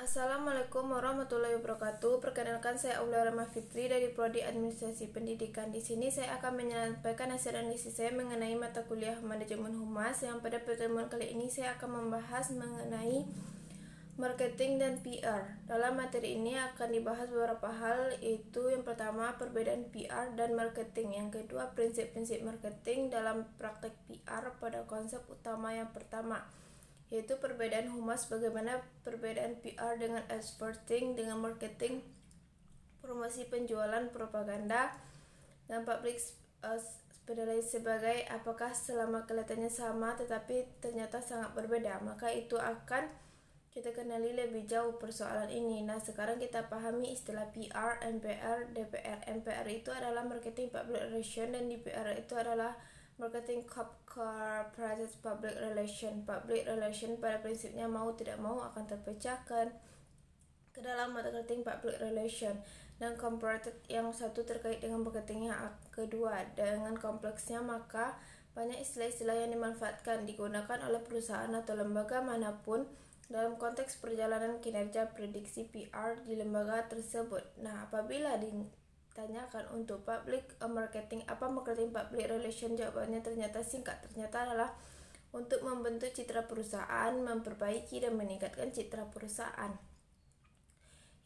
Assalamualaikum warahmatullahi wabarakatuh. Perkenalkan, saya Aula Rahma Fitri dari Prodi Administrasi Pendidikan. Di sini saya akan menyampaikan hasil analisis saya mengenai mata kuliah Manajemen Humas. Yang pada pertemuan kali ini saya akan membahas mengenai marketing dan PR. Dalam materi ini akan dibahas beberapa hal, yaitu yang pertama perbedaan PR dan marketing, yang kedua prinsip-prinsip marketing dalam praktek PR pada konsep utama yang pertama, yaitu perbedaan humas, bagaimana perbedaan PR dengan advertising, dengan marketing, promosi, penjualan, propaganda, dan public sebagai apakah selama kelihatannya sama tetapi ternyata sangat berbeda, maka itu akan kita kenali lebih jauh persoalan ini. Nah, sekarang kita pahami istilah PR, MPR, DPR. MPR itu adalah marketing public relation dan DPR itu adalah marketing corporate public relation. Public relation pada prinsipnya mau tidak mau akan terpecahkan ke dalam marketing public relation, dan corporate yang satu terkait dengan marketing yang kedua. Dengan kompleksnya, maka banyak istilah-istilah yang dimanfaatkan digunakan oleh perusahaan atau lembaga manapun dalam konteks perjalanan kinerja prediksi PR di lembaga tersebut. Nah, apabila ditanyakan untuk public marketing, apa marketing public relation, jawabannya ternyata singkat, ternyata adalah untuk membentuk citra perusahaan, memperbaiki dan meningkatkan citra perusahaan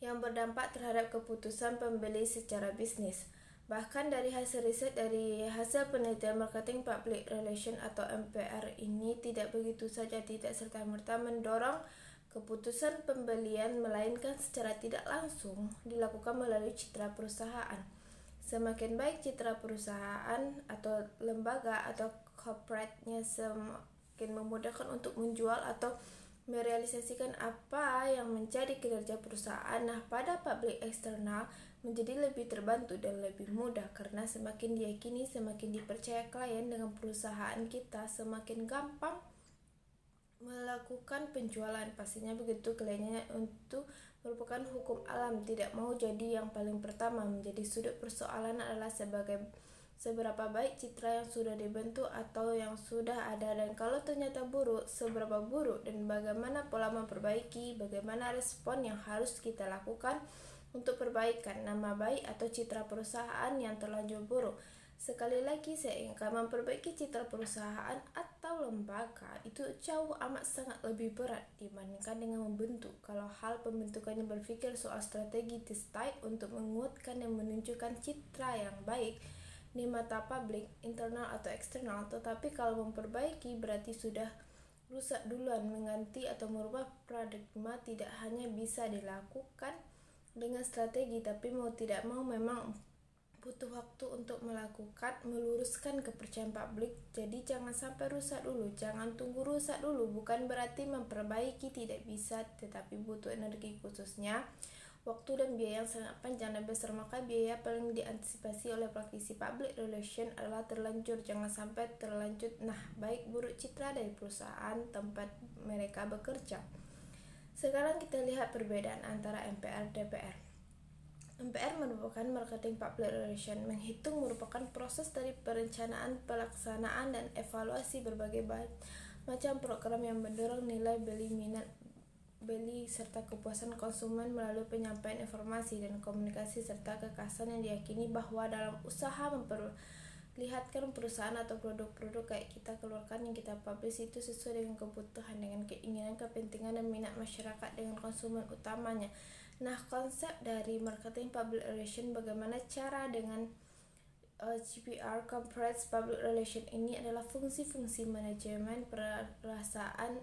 yang berdampak terhadap keputusan pembeli secara bisnis. Bahkan dari hasil riset, dari hasil penelitian marketing public relation atau MPR ini tidak begitu saja tidak serta-merta mendorong keputusan pembelian, melainkan secara tidak langsung dilakukan melalui citra perusahaan. Semakin baik citra perusahaan atau lembaga atau corporate-nya, semakin memudahkan untuk menjual atau merealisasikan apa yang menjadi kinerja perusahaan. Nah, pada publik eksternal menjadi lebih terbantu dan lebih mudah, karena semakin diyakini, semakin dipercaya klien dengan perusahaan kita, semakin gampang melakukan penjualan. Pastinya begitu, kliennya untuk merupakan hukum alam, tidak mau jadi yang paling pertama. Menjadi sudut persoalan adalah seberapa baik citra yang sudah dibentuk atau yang sudah ada, dan kalau ternyata buruk, seberapa buruk, dan bagaimana pola memperbaiki, bagaimana respon yang harus kita lakukan untuk perbaikan nama baik atau citra perusahaan yang terlanjur buruk. Sekali lagi, saya ingin memperbaiki citra perusahaan atau lembaga itu jauh amat sangat lebih berat dibandingkan dengan membentuk. Kalau hal pembentukannya berpikir soal strategi desain untuk menguatkan dan menunjukkan citra yang baik di mata publik, internal atau eksternal, tetapi kalau memperbaiki berarti sudah rusak duluan. Mengganti atau merubah paradigma tidak hanya bisa dilakukan dengan strategi, tapi mau tidak mau memang butuh waktu untuk meluruskan kepercayaan publik. Jadi jangan sampai rusak dulu, jangan tunggu rusak dulu. Bukan berarti memperbaiki tidak bisa, tetapi butuh energi, khususnya waktu dan biaya yang sangat panjang dan besar. Maka biaya paling diantisipasi oleh praktisi public relation adalah terlanjur, jangan sampai terlanjur baik buruk citra dari perusahaan tempat mereka bekerja. Sekarang kita lihat perbedaan antara MPR dan DPR. MPR merupakan marketing public relation. Menghitung merupakan proses dari perencanaan, pelaksanaan, dan evaluasi berbagai macam program yang mendorong nilai beli, minat beli, serta kepuasan konsumen melalui penyampaian informasi dan komunikasi serta kekhasan yang diyakini bahwa dalam usaha memperlihatkan perusahaan atau produk-produk kayak kita keluarkan, yang kita publish itu sesuai dengan kebutuhan, dengan keinginan, kepentingan, dan minat masyarakat dengan konsumen utamanya. Nah, konsep dari marketing public relation, bagaimana cara dengan CPR, corporate public relation ini adalah fungsi-fungsi manajemen perusahaan,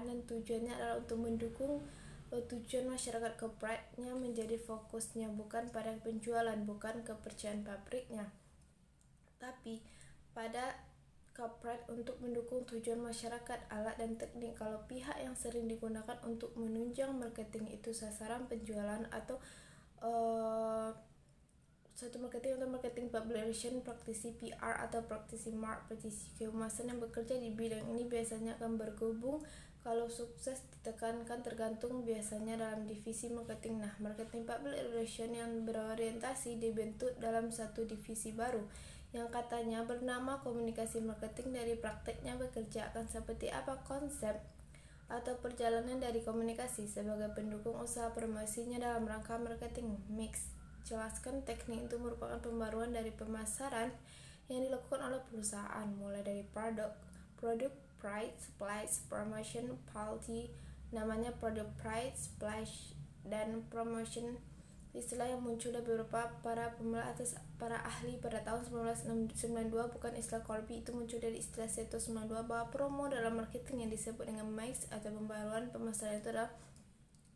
dan tujuannya adalah untuk mendukung tujuan masyarakat corporate-nya menjadi fokusnya, bukan pada penjualan, bukan kepercayaan pabriknya, tapi pada corporate untuk mendukung tujuan masyarakat, alat dan teknik. Kalau pihak yang sering digunakan untuk menunjang marketing itu sasaran penjualan atau satu marketing atau marketing public relation, praktisi PR atau praktisi praktisi kehumasan yang bekerja di bidang ini biasanya akan bergabung. Kalau sukses ditekankan tergantung biasanya dalam divisi marketing. Nah, marketing public relation yang berorientasi dibentuk dalam satu divisi baru yang katanya bernama komunikasi marketing. Dari prakteknya bekerja akan seperti apa konsep atau perjalanan dari komunikasi sebagai pendukung usaha promosinya dalam rangka marketing mix. Jelaskan teknik itu merupakan pembaruan dari pemasaran yang dilakukan oleh perusahaan, mulai dari produk, price, splash, promotion, quality, namanya product price, splash, dan promotion. Istilah yang muncul dari beberapa para pemula atas para ahli pada tahun 1992, bukan istilah Corby. Itu muncul dari istilah Seto 92 bahwa promo dalam marketing yang disebut dengan mix atau pembaruan pemasaran itu adalah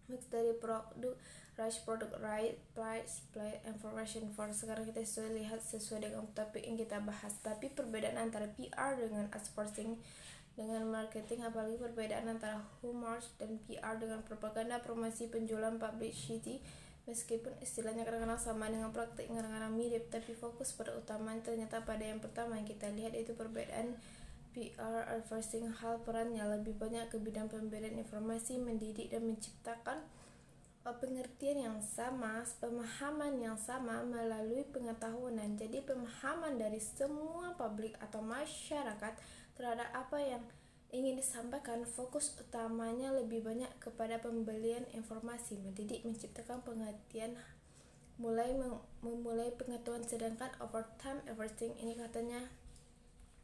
mix dari produk, price, play, information for. Sekarang kita lihat sesuai dengan topik yang kita bahas. Tapi perbedaan antara PR dengan advertising dengan marketing, apalagi perbedaan antara humor dan PR dengan propaganda, promosi, penjualan, publicity. Meskipun istilahnya kadang-kadang sama dengan praktik, kadang-kadang mirip, tapi fokus pada utamanya ternyata pada yang pertama yang kita lihat, yaitu perbedaan PR advertising. Hal perannya lebih banyak ke bidang pemberian informasi, mendidik, dan menciptakan pengertian yang sama, pemahaman yang sama melalui pengetahuan. Jadi pemahaman dari semua publik atau masyarakat terhadap apa yang ingin disampaikan, fokus utamanya lebih banyak kepada pembelian informasi, mendidik, menciptakan pengertian, memulai pengetahuan. Sedangkan over time advertising ini katanya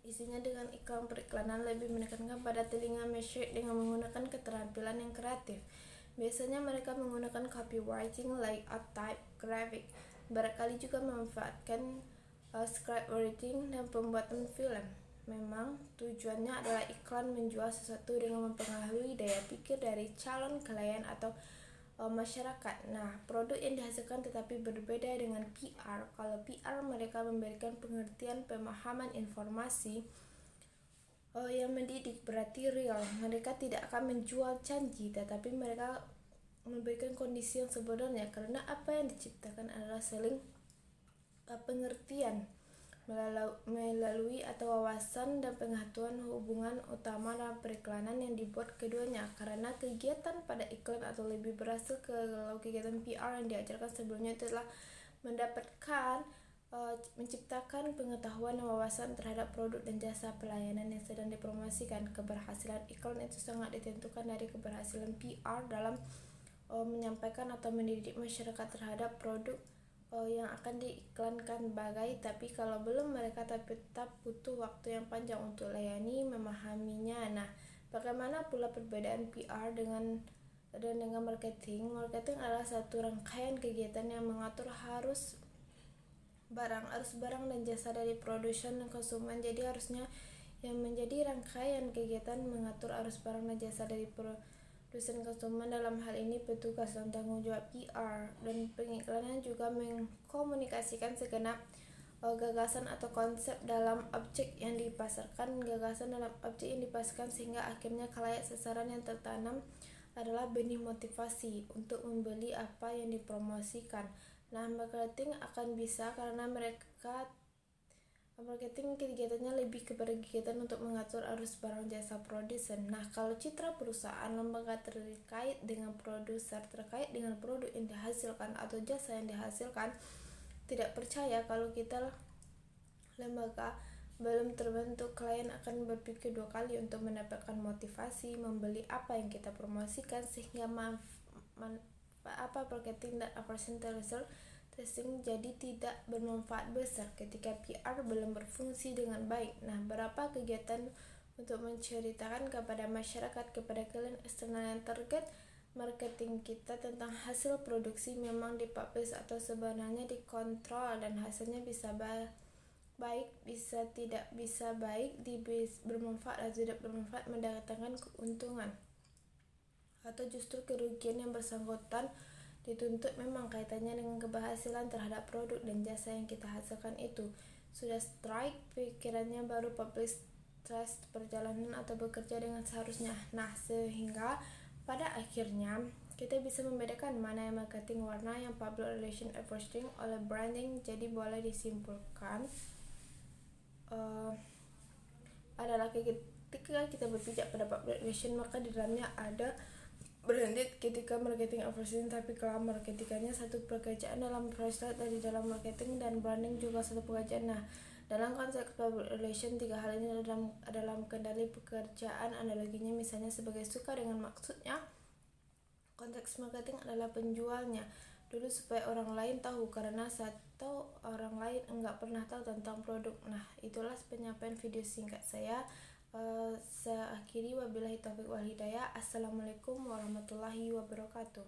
isinya dengan iklan periklanan lebih menekankan pada telinga masyarakat dengan menggunakan keterampilan yang kreatif. Biasanya mereka menggunakan copywriting, layout, type, graphic. Barangkali juga memanfaatkan script writing dan pembuatan film. Memang tujuannya adalah iklan menjual sesuatu dengan mempengaruhi daya pikir dari calon klien atau masyarakat. Nah, produk yang dihasilkan tetapi berbeda dengan PR. Kalau PR mereka memberikan pengertian, pemahaman, informasi yang mendidik, berarti real. Mereka tidak akan menjual janji, tetapi mereka memberikan kondisi yang sebenarnya, karena apa yang diciptakan adalah saling pengertian melalui atau wawasan dan pengetahuan hubungan utama dalam periklanan yang dibuat keduanya. Karena kegiatan pada iklan atau lebih berhasil kalau kegiatan PR yang diajarkan sebelumnya itu adalah menciptakan pengetahuan dan wawasan terhadap produk dan jasa pelayanan yang sedang dipromosikan. Keberhasilan iklan itu sangat ditentukan dari keberhasilan PR dalam menyampaikan atau mendidik masyarakat terhadap produk yang akan diiklankan tapi kalau belum, mereka tetap butuh waktu yang panjang untuk layani memahaminya. Nah, bagaimana pula perbedaan PR dengan marketing? Marketing adalah satu rangkaian kegiatan yang mengatur arus barang dan jasa dari produsen dan konsumen. Jadi harusnya yang menjadi rangkaian kegiatan mengatur arus barang dan jasa dari produsen konsumen. Dalam hal ini petugas dan tanggung jawab PR dan pengiklanan juga mengkomunikasikan segenap gagasan atau konsep dalam objek yang dipasarkan. Gagasan dalam objek yang dipasarkan sehingga akhirnya khalayak sasaran yang tertanam adalah benih motivasi untuk membeli apa yang dipromosikan. Nah, marketing akan bisa karena marketing kegiatannya lebih kepada kegiatan untuk mengatur arus barang jasa produsen. Nah, kalau citra perusahaan, lembaga terkait dengan produser, terkait dengan produk yang dihasilkan atau jasa yang dihasilkan, tidak percaya kalau kita lembaga belum terbentuk, klien akan berpikir dua kali untuk mendapatkan motivasi membeli apa yang kita promosikan, sehingga marketing dan advertising testing jadi tidak bermanfaat besar ketika PR belum berfungsi dengan baik. Nah, berapa kegiatan untuk menceritakan kepada masyarakat, kepada klien eksternal yang target marketing kita tentang hasil produksi memang dipublish atau sebenarnya dikontrol, dan hasilnya bisa baik, bisa tidak bisa baik, bermanfaat atau tidak bermanfaat, mendatangkan keuntungan atau justru kerugian yang bersangkutan dituntut. Memang kaitannya dengan keberhasilan terhadap produk dan jasa yang kita hasilkan itu. Sudah strike pikirannya baru publish trust perjalanan atau bekerja dengan seharusnya. Nah, sehingga pada akhirnya kita bisa membedakan mana yang marketing warna, yang public relation advertising oleh branding. Jadi boleh disimpulkan adalah ketika kita berpijak pada public relation, maka di dalamnya ada branded ketika marketing advertising, tapi kalau marketingnya satu pekerjaan dalam proses dari dalam marketing, dan branding juga satu pekerjaan. Nah, Dalam konteks public relation, tiga hal ini dalam kendali pekerjaan. Analoginya misalnya sebagai suka dengan maksudnya, konteks marketing adalah penjualnya dulu supaya orang lain tahu, karena satu orang lain enggak pernah tahu tentang produk. Nah, itulah penyampaian video singkat saya. Saya akhiri, wabillahi taufiq wal hidayah. Assalamualaikum warahmatullahi wabarakatuh.